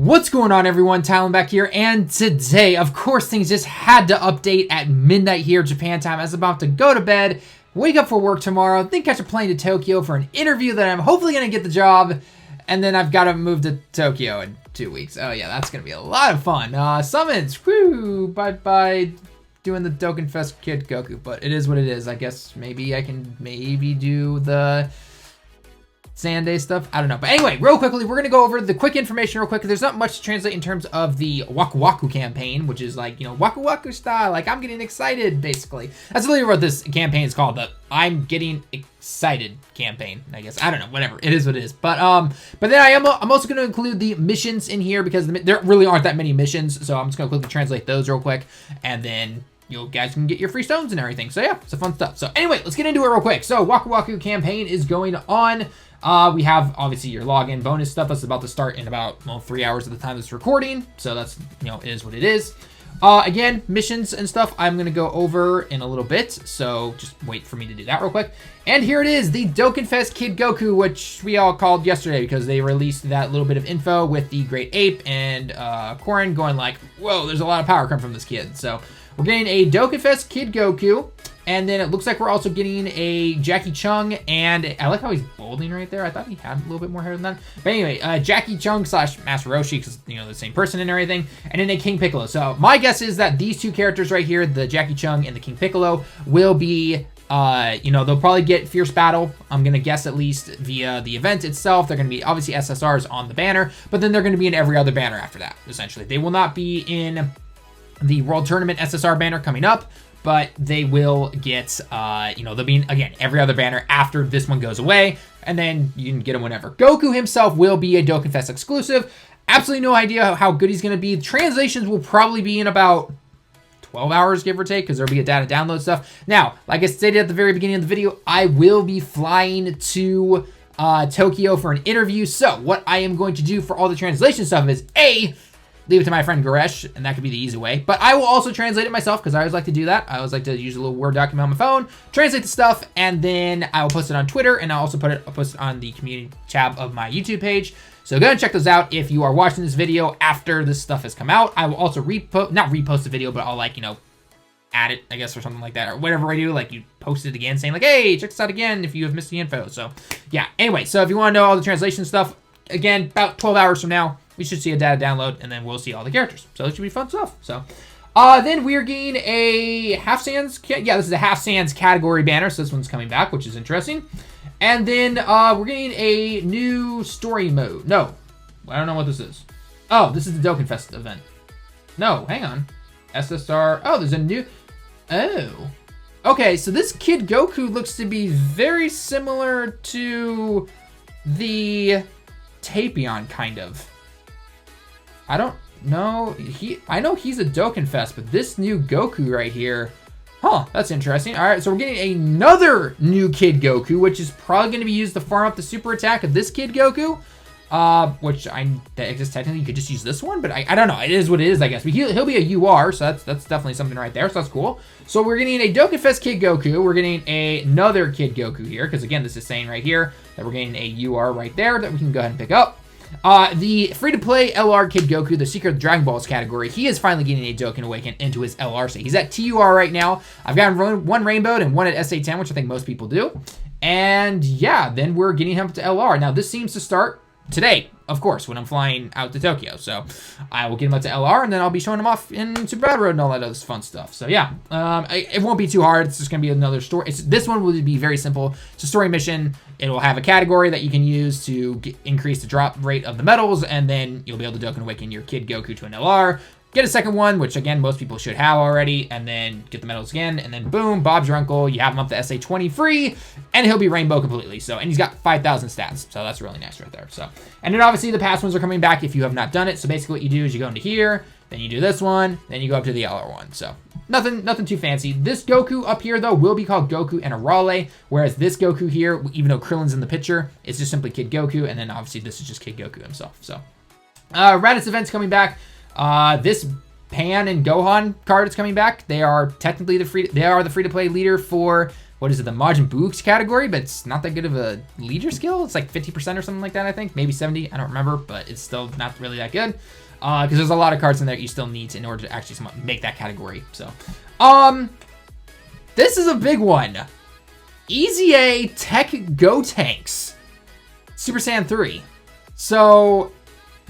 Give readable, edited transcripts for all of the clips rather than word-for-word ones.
What's going on, everyone? TallenV back here, and today, of course, things just had to update at midnight here, Japan time. I was about to go to bed, wake up for work tomorrow, then catch a plane to Tokyo for an interview that I'm hopefully going to get the job, and then I've got to move to Tokyo in 2 weeks. Oh yeah, that's going to be a lot of fun. Summons, woo, bye-bye, doing the Dokkan Fest Kid Goku, but it is what it is. I guess maybe I can do the Sunday stuff. I don't know. But anyway, real quickly, we're going to go over the quick information real quick. There's not much to translate in terms of the WAKU campaign, which is like, WAKU style. Like, I'm getting excited, basically. That's literally what this campaign is called. The I'm getting excited campaign, I guess. I don't know. Whatever. It is what it is. But then I'm also going to include the missions in here because there really aren't that many missions. So I'm just going to quickly translate those real quick. And then you guys can get your free stones and everything. So yeah, it's a fun stuff. So anyway, let's get into it real quick. So WAKU campaign is going on. We have obviously your login bonus stuff that's about to start in about 3 hours at the time of this recording. So that's, it is what it is. Again, missions and stuff I'm going to go over in a little bit. So just wait for me to do that real quick. And here it is, the Dokkan Fest Kid Goku, which we all called yesterday because they released that little bit of info with the Great Ape and Korin going like, whoa, there's a lot of power coming from this kid. So we're getting a Dokkan Fest Kid Goku. And then it looks like we're also getting a Jackie Chung, and I like how he's balding right there. I thought he had a little bit more hair than that. But anyway, Jackie Chung / Master Roshi, because, the same person and everything. And then a King Piccolo. So my guess is that these two characters right here, the Jackie Chung and the King Piccolo, will be, they'll probably get Fierce Battle. I'm going to guess at least via the event itself. They're going to be obviously SSRs on the banner, but then they're going to be in every other banner after that, essentially. They will not be in the World Tournament SSR banner coming up, but they will get, they'll be in, again, every other banner after this one goes away, and then you can get them whenever. Goku himself will be a Dokkan Fest exclusive. Absolutely no idea how good he's going to be. Translations will probably be in about 12 hours, give or take, because there'll be a data download stuff. Now, like I stated at the very beginning of the video, I will be flying to Tokyo for an interview. So what I am going to do for all the translation stuff is, leave it to my friend Goresh, and that could be the easy way. But I will also translate it myself, because I always like to do that. I always like to use a little Word document on my phone, translate the stuff, and then I will post it on Twitter, and I'll also post it on the community tab of my YouTube page. So go and check those out if you are watching this video after this stuff has come out. I will also not repost the video, but I'll add it, I guess, or something like that, or whatever I do, like you post it again saying like, hey, check this out again if you have missed the info. So yeah, anyway, so if you want to know all the translation stuff, again, about 12 hours from now, we should see a data download, and then we'll see all the characters. So it should be fun stuff. So, then we are getting a Half Sands. Yeah, this is a Half Sands category banner, so this one's coming back, which is interesting. And then we're getting a new story mode. No, I don't know what this is. Oh, this is the Dokkan Fest event. No, hang on. SSR. Oh, there's a new. Oh. Okay, so this Kid Goku looks to be very similar to the Tapion, kind of. I don't know. I know he's a Dokkan Fest, but this new Goku right here, that's interesting. All right, so we're getting another new Kid Goku, which is probably going to be used to farm up the super attack of this Kid Goku, which I guess technically you could just use this one, but I don't know. It is what it is, I guess. But he'll be a UR, so that's definitely something right there, so that's cool. So we're getting a Dokkan Fest Kid Goku. We're getting another Kid Goku here, because again, this is saying right here that we're getting a UR right there that we can go ahead and pick up. The free-to-play LR Kid Goku, the Secret Dragon Balls category, he is finally getting a Dokkan Awaken into his LR state. He's at TUR right now. I've got one Rainbowed and one at SA10, which I think most people do. And yeah, then we're getting him to LR. Now, this seems to start today, of course, when I'm flying out to Tokyo. So I will get him up to LR, and then I'll be showing him off in Super Battle Road and all that other fun stuff. So yeah, it won't be too hard. It's just going to be another story. This one will be very simple. It's a story mission. It will have a category that you can use to increase the drop rate of the medals, and then you'll be able to Dokkan Awaken your Kid Goku to an LR. Get a second one, which again, most people should have already, and then get the medals again, and then boom, Bob's your uncle. You have him up to SA20 free, and he'll be rainbow completely. So, and he's got 5,000 stats, so that's really nice right there. So, and then obviously the past ones are coming back if you have not done it. So basically what you do is you go into here, then you do this one, then you go up to the LR one. So nothing too fancy. This Goku up here though will be called Goku and Arale, whereas this Goku here, even though Krillin's in the picture, it's just simply Kid Goku, and then obviously this is just Kid Goku himself. So, Raditz event's coming back. This Pan and Gohan card is coming back. They are technically the free-to-play leader for what is it, the Majin Buu category, but it's not that good of a leader skill. It's like 50% or something like that, I think. Maybe 70, I don't remember, but it's still not really that good. Because there's a lot of cards in there you still need to, in order to actually make that category. So, this is a big one. EZA TEQ GOTENKS Super Saiyan 3. So,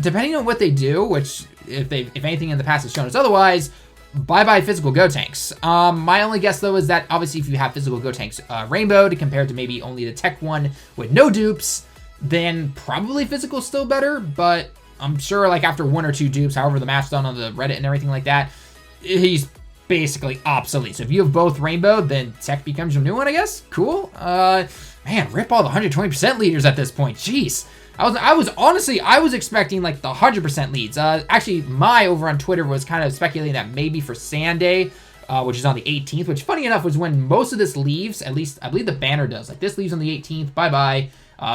depending on what they do, which if anything in the past has shown us otherwise, bye-bye physical Gotenks. My only guess, though, is that obviously if you have physical Gotenks rainbowed compared to maybe only the tech one with no dupes, then probably physical's still better, but I'm sure like after 1 or 2 dupes, however the math's done on the Reddit and everything like that, he's basically obsolete. So if you have both rainbowed, then tech becomes your new one, I guess. Cool. Man, rip all the 120% leaders at this point. Jeez. I was expecting like the 100% leads. Actually, over on Twitter was kind of speculating that maybe for Sunday, which is on the 18th, which funny enough was when most of this leaves. At least I believe the banner does. Like this leaves on the 18th. Bye-bye.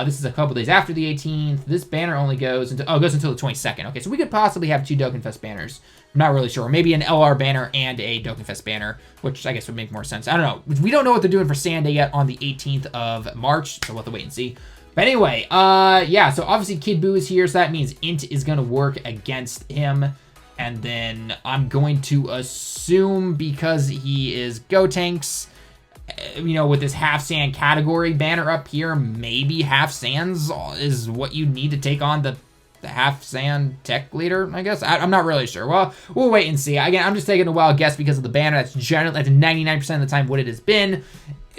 This is a couple days after the 18th. This banner only goes until the 22nd. Okay, so we could possibly have 2 Dokkan banners. I'm not really sure. Maybe an LR banner and a Dokkan banner, which I guess would make more sense. I don't know. We don't know what they're doing for Sunday yet on the 18th of March, so we'll have to wait and see. But anyway, yeah, so obviously Kid Buu is here, so that means Int is going to work against him. And then I'm going to assume because he is Gotenks, you know, with this half sand category banner up here, maybe half sands is what you need to take on the half sand tech leader, I guess. I'm not really sure. Well, we'll wait and see. Again, I'm just taking a wild guess because of the banner. That's 99% of the time what it has been.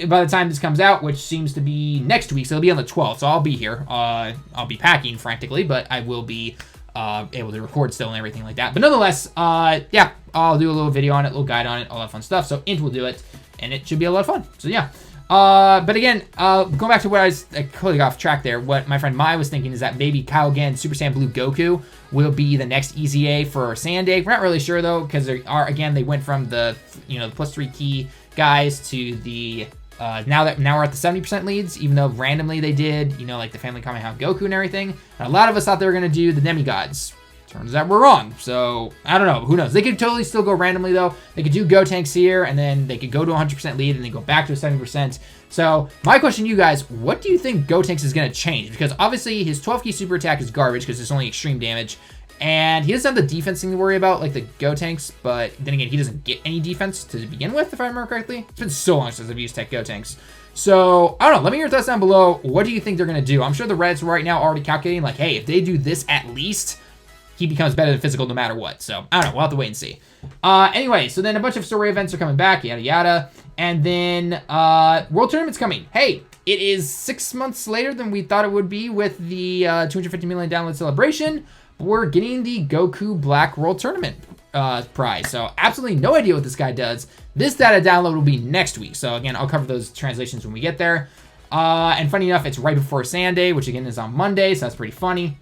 By the time this comes out, which seems to be next week, so it'll be on the 12th, so I'll be here. I'll be packing frantically, but I will be able to record still and everything like that. But nonetheless, yeah, I'll do a little video on it, a little guide on it, all that fun stuff. So Int will do it, and it should be a lot of fun. So yeah. But again, going back to what I totally got off track there, what my friend Mai was thinking is that maybe Kaogen Super Saiyan Blue Goku will be the next EZA for Sunday. We're not really sure though, because they went from the the +3 key guys to the now we're at the 70% leads, even though randomly they did, like the Family Kamehameha Goku and everything. And a lot of us thought they were going to do the demigods. Turns out we're wrong. So, I don't know. Who knows? They could totally still go randomly, though. They could do Gotenks here, and then they could go to 100% lead, and then go back to a 70%. So, my question to you guys, what do you think Gotenks is going to change? Because, obviously, his 12-key super attack is garbage, because it's only extreme damage. And he doesn't have the defense thing to worry about, like the Gotenks, but then again, he doesn't get any defense to begin with, if I remember correctly. It's been so long since I've used TEQ Gotenks. So, I don't know. Let me hear your thoughts down below. What do you think they're going to do? I'm sure the Reddits right now already calculating, like, hey, if they do this at least, he becomes better than physical no matter what. So, I don't know. We'll have to wait and see. Anyway, so then a bunch of story events are coming back, yada, yada. And then, World Tournament's coming. Hey, it is 6 months later than we thought it would be with the 250 million download celebration. We're getting the Goku Black World Tournament prize. So, absolutely no idea what this guy does. This data download will be next week. So, again, I'll cover those translations when we get there. And funny enough, it's right before Sunday, which again is on Monday. So, that's pretty funny.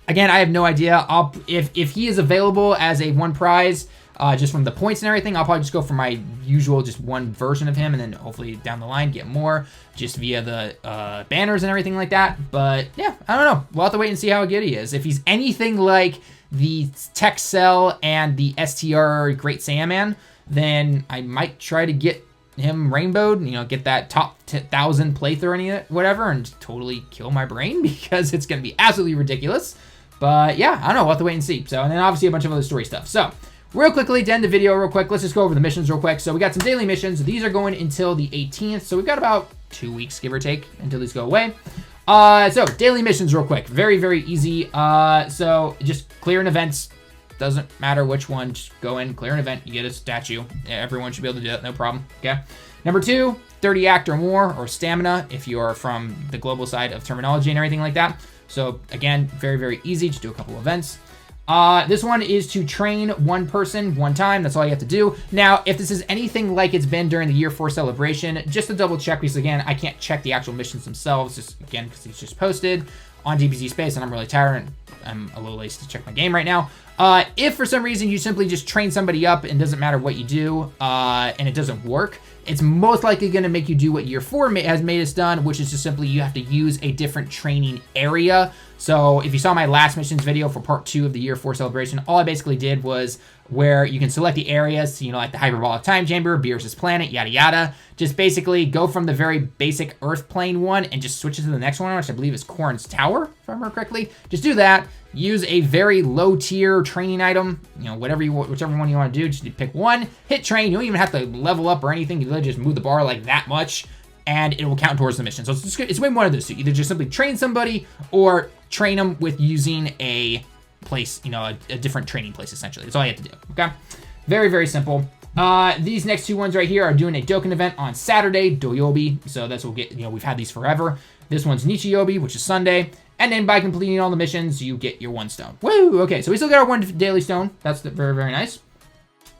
Again, I have no idea. If he is available as a one prize, just from the points and everything, I'll probably just go for my usual, just one version of him, and then hopefully down the line get more just via the banners and everything like that. But yeah, I don't know. We'll have to wait and see how good he is. If he's anything like the TEQ Cell and the STR Great Saiyaman, then I might try to get him rainbowed, get that top 1,000 playthrough or whatever, and totally kill my brain because it's going to be absolutely ridiculous. But yeah, I don't know. We'll have to wait and see. So, and then obviously a bunch of other story stuff. So, real quickly, to end the video real quick, let's just go over the missions real quick. So, we got some daily missions. These are going until the 18th. So, we've got about 2 weeks, give or take, until these go away. So, daily missions real quick. Very, very easy. So, just clearing events. Doesn't matter which one. Just go in, clear an event. You get a statue. Everyone should be able to do that. No problem. Okay. Number 2, 30 act or more, or stamina, if you are from the global side of terminology and everything like that. So, again, very, very easy. Just do a couple events. This one is to train one person one time. That's all you have to do. Now, if this is anything like it's been during the Year 4 celebration, just to double check, because again, I can't check the actual missions themselves, just again, because it's just posted on DBZ Space, and I'm really tired, and I'm a little lazy to check my game right now. If for some reason you simply just train somebody up and doesn't matter what you do, and it doesn't work, It's most likely going to make you do what year 4 has made us done, which is just simply you have to use a different training area. So if you saw my last missions video for part 2 of the year 4 celebration, all I basically did was where you can select the areas, you know, like the hyperbolic time chamber, Beerus' planet, yada yada. Just basically go from the very basic Earth plane one and just switch it to the next one, which I believe is Corrin's Tower, if I remember correctly. Just do that. Use a very low tier training item, you know, whichever one you want to do. Just pick one, hit train. You don't even have to level up or anything. You literally just move the bar like that much, and it will count towards the mission. So it's way one of those two. Either just simply train somebody or train them with using a place, you know, a different training place, essentially. That's all you have to do, okay? Very, very simple. These next 2 ones right here are doing a Dokkan event on Saturday, Doyobi. So that's what we'll get, you know, we've had these forever. This one's Nichiyobi, which is Sunday. And then by completing all the missions, you get your 1 stone. Woo! Okay, so we still got our 1 daily stone. That's very, very nice.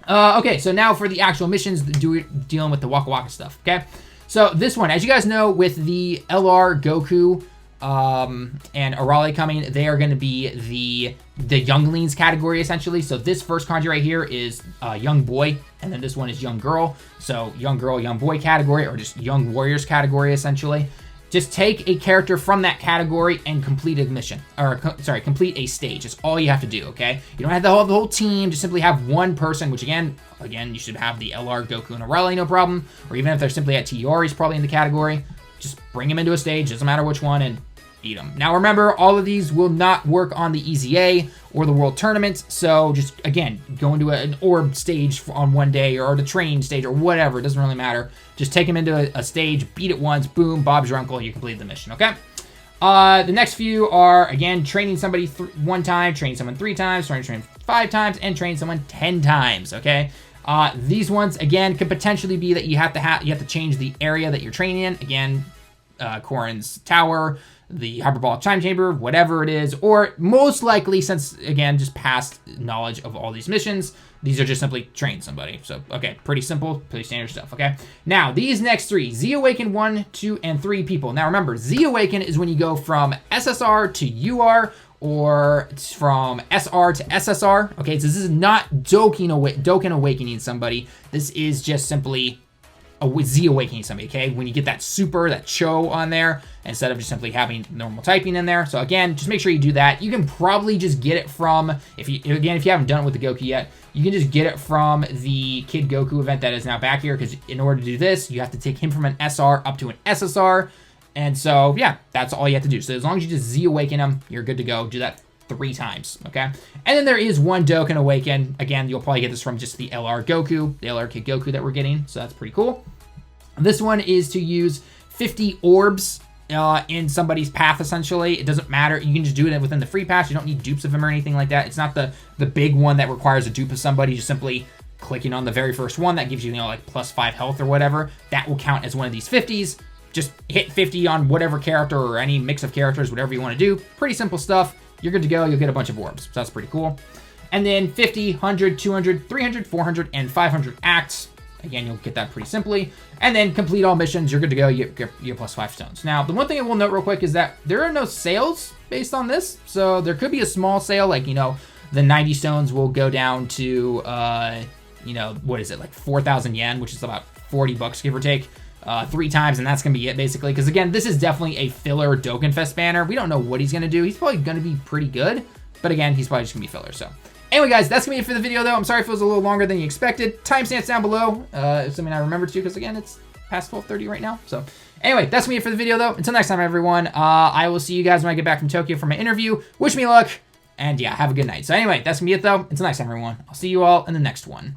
Okay, so now for the actual missions, dealing with the WAKU stuff, okay? So this one, as you guys know, with the LR Goku and Arale coming, they are going to be the younglings category, essentially. So this first kanji right here is young boy, and then this one is young girl. So young girl, young boy category, or just young warriors category, essentially. Just take a character from that category and complete a mission, or complete a stage. That's all you have to do, okay? You don't have the whole team. Just simply have one person, which again, you should have the LR, Goku, and Arale, no problem. Or even if they're simply at TR, he's probably in the category. Just bring him into a stage, doesn't matter which one, and beat them. Now remember, all of these will not work on the EZA or the World Tournaments, so just, again, go into an orb stage on one day, or the train stage, or whatever, it doesn't really matter. Just take him into a stage, beat it once, boom, Bob's your uncle, you completed the mission, okay? The next few are, again, training somebody 1 time, training someone 3 times, train 5 times, and train someone 10 times, okay? These ones, again, could potentially be that you have to change the area that you're training in. Again, Corrin's Tower, the hyperbolic time chamber, whatever it is, or most likely, since, again, just past knowledge of all these missions, these are just simply train somebody. So, okay, pretty simple, pretty standard stuff, okay? Now, these next 3, Z Awaken 1, 2, and 3 people. Now, remember, Z Awaken is when you go from SSR to UR, or from SR to SSR, okay? So this is not Dokkan Awakening somebody. This is just simply a Z Awakening somebody, okay? When you get that super, that Cho on there, instead of just simply having normal typing in there. So again, just make sure you do that. You can probably just get it from, if you haven't done it with the Goku yet, you can just get it from the Kid Goku event that is now back here, because in order to do this, you have to take him from an SR up to an SSR. And so, yeah, that's all you have to do. So as long as you just Z Awaken him, you're good to go. Do that 3 times, okay? And then there is 1 Dokkan Awaken. Again, you'll probably get this from just the LR Goku, the LR Kid Goku that we're getting, so that's pretty cool. This one is to use 50 orbs in somebody's path, essentially. It doesn't matter. You can just do it within the free pass. You don't need dupes of him or anything like that. It's not the big one that requires a dupe of somebody. Just simply clicking on the very first one that gives you, like +5 health or whatever. That will count as one of these 50s. Just hit 50 on whatever character or any mix of characters, whatever you want to do. Pretty simple stuff. You're good to go. You'll get a bunch of orbs. So that's pretty cool. And then 50, 100, 200, 300, 400, and 500 acts. Again, you'll get that pretty simply. And then complete all missions. You're good to go. You get +5 stones. Now, the one thing I will note real quick is that there are no sales based on this. So there could be a small sale, like, the 90 stones will go down to, what is it, like 4,000 yen, which is about 40 bucks, give or take. 3 times, and that's gonna be it, basically, because again, this is definitely a filler Dokkan Fest banner. We don't know what he's gonna do. He's probably gonna be pretty good, but again, he's probably just gonna be filler. So anyway, guys, that's gonna be it for the video, though. I'm sorry if it was a little longer than you expected. Timestamps down below, assuming I remember to, because again, it's past 12:30 right now. So anyway, that's gonna be it for the video, though. Until next time, everyone, I will see you guys when I get back from Tokyo for my interview. Wish me luck, and yeah, have a good night. So anyway, that's gonna be it, though. Until next time, everyone, I'll see you all in the next one.